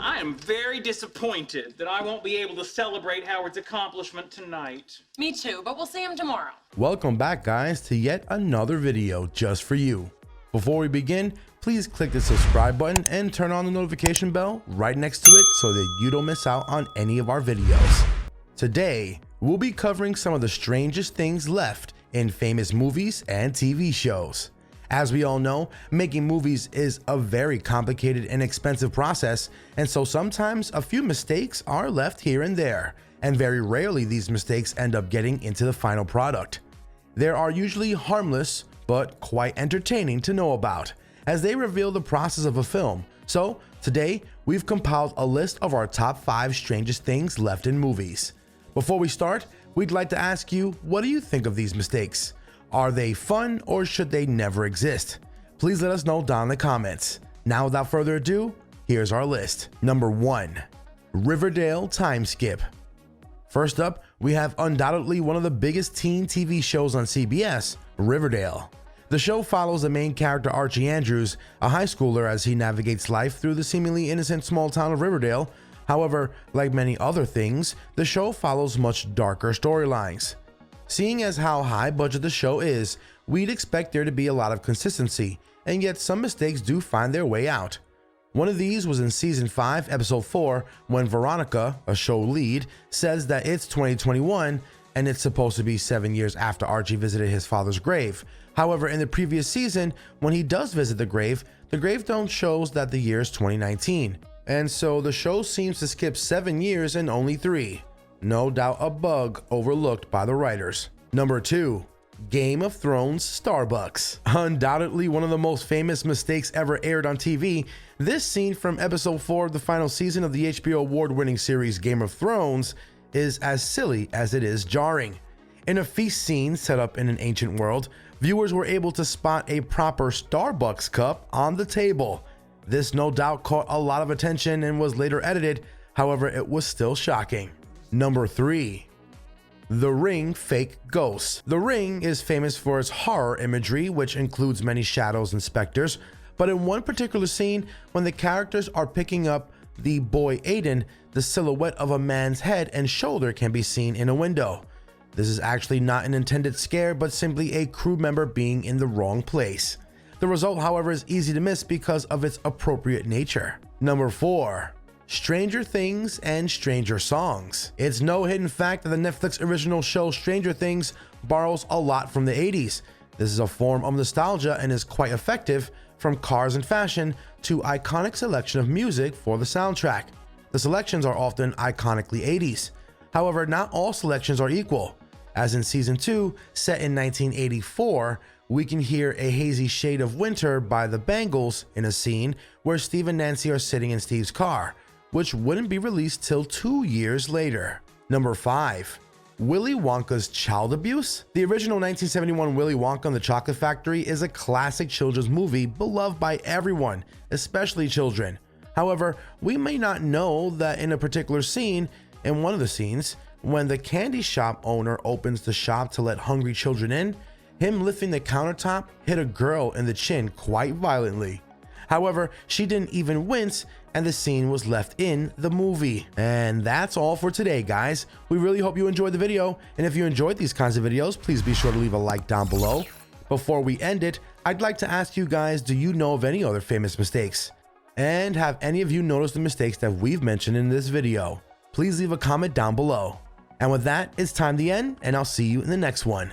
I am very disappointed that I won't be able to celebrate Howard's accomplishment tonight. Me too, but we'll see him tomorrow. Welcome back, guys, to yet another video just for you. Before we begin, please click the subscribe button and turn on the notification bell right next to it so that you don't miss out on any of our videos. Today, we'll be covering some of the strangest things left in famous movies and TV shows. As we all know, making movies is a very complicated and expensive process, and so sometimes a few mistakes are left here and there, and very rarely these mistakes end up getting into the final product. There are usually harmless, but quite entertaining to know about, as they reveal the process of a film. So today, we've compiled a list of our top 5 strangest things left in movies. Before we start, we'd like to ask you, what do you think of these mistakes? Are they fun or should they never exist? Please let us know down in the comments. Now without further ado, here's our list. Number 1. Riverdale time skip. First up, we have undoubtedly one of the biggest teen TV shows on CBS, Riverdale. The show follows the main character Archie Andrews, a high schooler, as he navigates life through the seemingly innocent small town of Riverdale. However, like many other things, the show follows much darker storylines. Seeing as how high budget the show is, we'd expect there to be a lot of consistency, and yet some mistakes do find their way out. One of these was in season 5, episode 4, when Veronica, a show lead, says that it's 2021 and it's supposed to be 7 years after Archie visited his father's grave. However, in the previous season, when he does visit the gravestone shows that the year is 2019. And so the show seems to skip 7 years and only 3. No doubt a bug overlooked by the writers. Number 2. Game of Thrones Starbucks. Undoubtedly one of the most famous mistakes ever aired on TV, this scene from episode 4 of the final season of the HBO award-winning series Game of Thrones is as silly as it is jarring. In a feast scene set up in an ancient world, viewers were able to spot a proper Starbucks cup on the table. This no doubt caught a lot of attention and was later edited, however it was still shocking. Number 3. The Ring fake ghost. The Ring is famous for its horror imagery, which includes many shadows and specters, but in one particular scene, when the characters are picking up the boy Aiden, the silhouette of a man's head and shoulder can be seen in a window. This is actually not an intended scare, but simply a crew member being in the wrong place. The result, however, is easy to miss because of its appropriate nature. Number 4. Stranger Things and Stranger Songs. It's no hidden fact that the Netflix original show Stranger Things borrows a lot from the 80s. This is a form of nostalgia and is quite effective, from cars and fashion to iconic selection of music for the soundtrack. The selections are often iconically 80s. However, not all selections are equal. As in season 2, set in 1984, we can hear A Hazy Shade of Winter by the Bangles in a scene where Steve and Nancy are sitting in Steve's car, which wouldn't be released till 2 years later. Number 5. Willy Wonka's child abuse. The original 1971 Willy Wonka and the Chocolate Factory is a classic children's movie beloved by everyone, especially children. However, we may not know that in a particular scene, in one of the scenes, when the candy shop owner opens the shop to let hungry children in, him lifting the countertop hit a girl in the chin quite violently. However, she didn't even wince, and the scene was left in the movie. And that's all for today, guys. We really hope you enjoyed the video, and if you enjoyed these kinds of videos, please be sure to leave a like down below. Before we end it, I'd like to ask you guys, do you know of any other famous mistakes? And have any of you noticed the mistakes that we've mentioned in this video? Please leave a comment down below. And with that, it's time to end, and I'll see you in the next one.